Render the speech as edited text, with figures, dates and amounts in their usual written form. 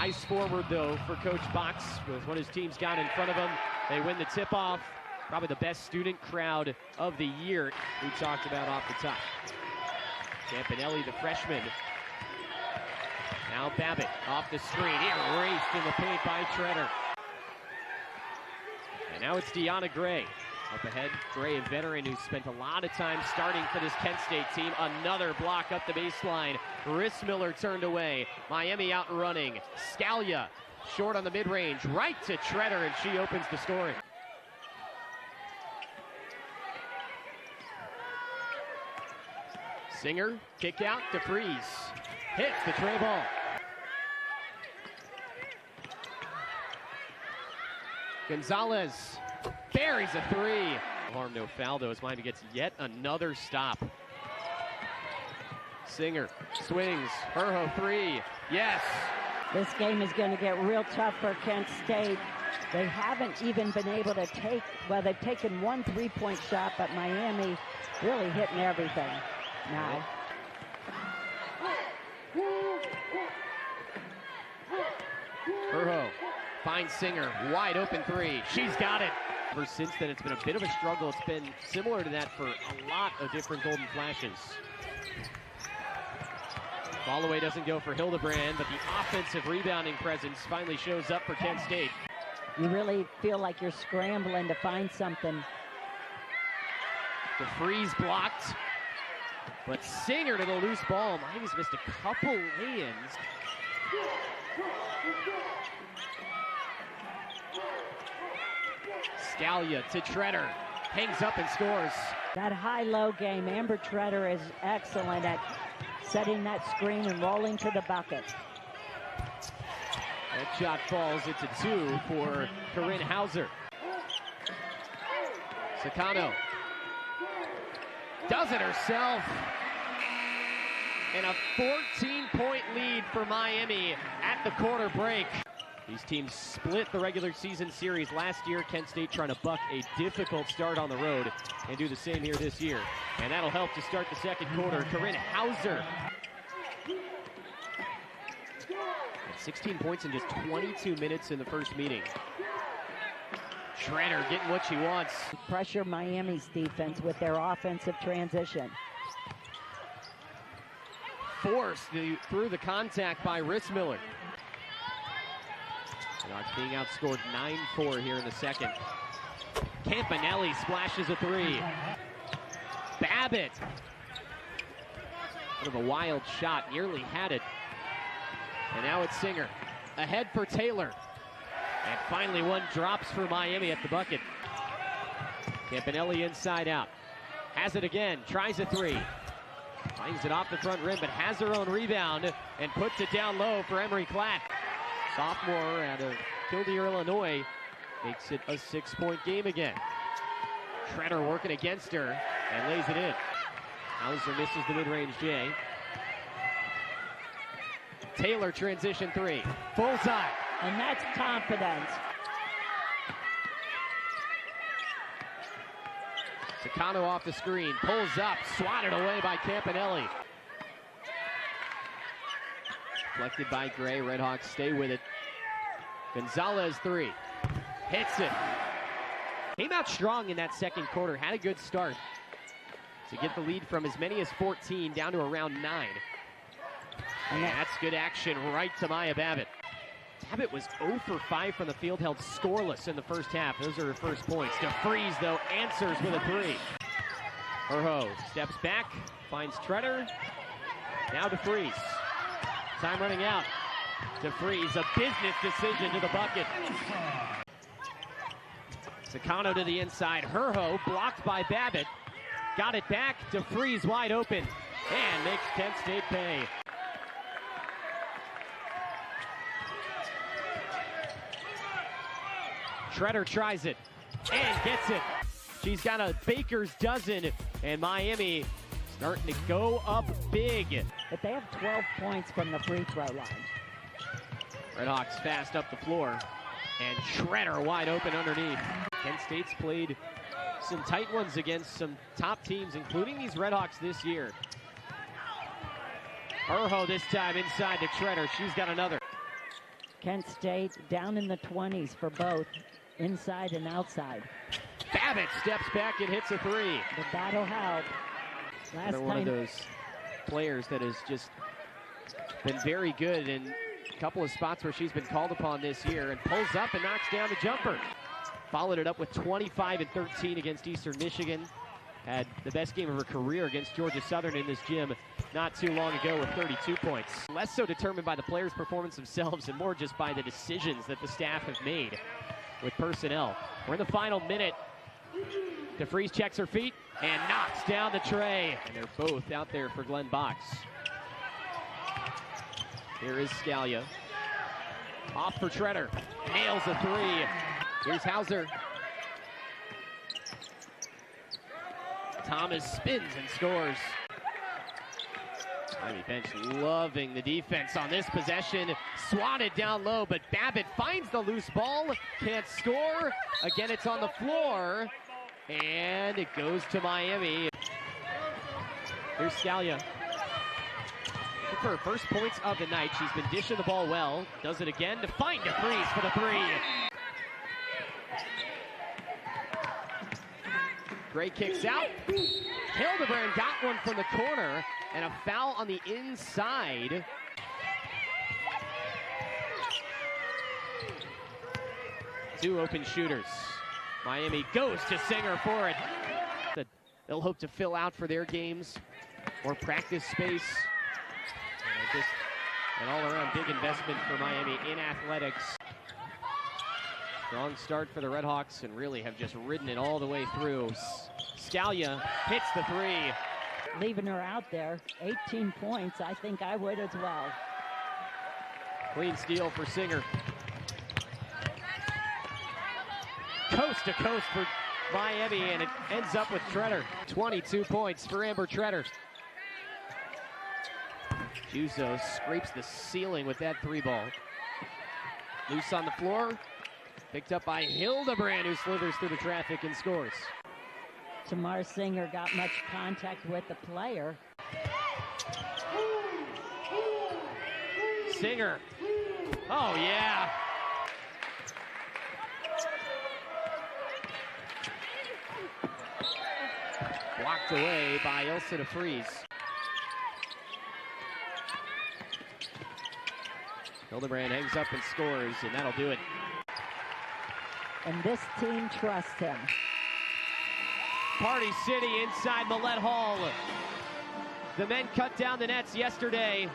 Eyes forward, though, for Coach Box with what his team's got in front of him. They win the tip-off. Probably the best student crowd of the year we talked about off the top. Campanelli, the freshman. Now Babbitt off the screen. Erased in the paint by Treader. And now it's Deanna Gray. Up ahead, Gray, a veteran who spent a lot of time starting for this Kent State team. Another block up the baseline. Rissmiller turned away. Miami out running. Scalia short on the mid-range. Right to Treader, and she opens the scoring. Singer, kick out to Freeze. Hits the tray ball. Gonzalez buries a three. No harm, no foul, though, as Miami gets yet another stop. Singer swings. Herho three. Yes. This game is going to get real tough for Kent State. They haven't even been able to take, well, they've taken one three-point shot, but Miami really hitting everything now. Herho finds Singer, wide open three. She's got it. Ever since then, it's been a bit of a struggle. It's been similar to that for a lot of different Golden Flashes. Fallaway doesn't go for Hildebrand, but the offensive rebounding presence finally shows up for Kent State. You really feel like you're scrambling to find something. DeFreeze blocked, but Singer to the loose ball. Miami's missed a couple lay-ins. Scalia to Treader, hangs up and scores. That high-low game, Amber Treader is excellent at setting that screen and rolling to the bucket. That shot falls. It's a two for Corinne Hauser. Sakano does it herself. And a 14-point lead for Miami at the quarter break. These teams split the regular season series last year. Kent State trying to buck a difficult start on the road and do the same here this year. And that'll help to start the second quarter. Corinne Hauser. 16 points in just 22 minutes in the first meeting. Treader getting what she wants. Pressure Miami's defense with their offensive transition. Forced through the contact by Rissmiller. Redhawks being outscored 9-4 here in the second. Campanelli splashes a three. Babbitt. Sort of a wild shot, nearly had it. And now it's Singer. Ahead for Taylor. And finally one drops for Miami at the bucket. Campanelli inside out. Has it again, tries a three. Finds it off the front rim, but has her own rebound and puts it down low for Emery Klatt. Sophomore out of Kildare, Illinois, makes it a 6-point game again. Treader working against her and lays it in. Hauser misses the mid-range J. Taylor transition three. Bullseye. And that's confidence. Sakano off the screen. Pulls up. Swatted away by Campanelli. Deflected by Gray. Redhawks stay with it. Gonzalez three. Hits it. Came out strong in that second quarter. Had a good start to get the lead from as many as 14 down to around 9. And that's good action right to Maya Babbitt. Babbitt was 0 for 5 from the field, held scoreless in the first half. Those are her first points. DeFreeze, though, answers with a three. Herho steps back, finds Treader. Now DeFreeze. Time running out. DeFreeze, a business decision to the bucket. Sakano to the inside. Herho blocked by Babbitt. Got it back. DeFreeze wide open and makes Kent State pay. Treader tries it and gets it. She's got a baker's dozen, and Miami starting to go up big. But they have 12 points from the free throw line. Redhawks fast up the floor, and Treader wide open underneath. Kent State's played some tight ones against some top teams, including these Redhawks this year. Herho this time inside to Treader. She's got another. Kent State down in the 20s for both, inside and outside. Babbitt steps back and hits a three. But that'll help. Another one of those players that has just been very good in a couple of spots where she's been called upon this year, and pulls up and knocks down the jumper. Followed it up with 25 and 13 against Eastern Michigan. Had the best game of her career against Georgia Southern in this gym not too long ago with 32 points. Less so determined by the players' performance themselves and more just by the decisions that the staff have made with personnel. We're in the final minute. DeFries checks her feet and knocks down the tray. And they're both out there for Glenn Box. Here is Scalia. Off for Treader. Nails a three. Here's Hauser. Thomas spins and scores. Miami bench loving the defense on this possession. Swatted down low, but Babbitt finds the loose ball. Can't score. Again, it's on the floor. And it goes to Miami. Here's Scalia. For her first points of the night, she's been dishing the ball well. Does it again to find DeFries for the three. Gray kicks out. Hildebrand got one from the corner, and a foul on the inside. Two open shooters. Miami goes to Singer for it. They'll hope to fill out for their games. More practice space. Just an all-around big investment for Miami in athletics. Strong start for the Redhawks and really have just ridden it all the way through. Scalia hits the three. Leaving her out there, 18 points. I think I would as well. Clean steal for Singer. Coast to coast for Miami, and it ends up with Treader. 22 points for Amber Treader. Juzo scrapes the ceiling with that three ball. Loose on the floor. Picked up by Hildebrand, who slithers through the traffic and scores. Tamar Singer got much contact with the player. Singer. Oh, yeah. Blocked away by Ilsa DeFries. Hildebrand hangs up and scores, and that'll do it. And this team trusts him. Party City inside Millette Hall. The men cut down the nets yesterday.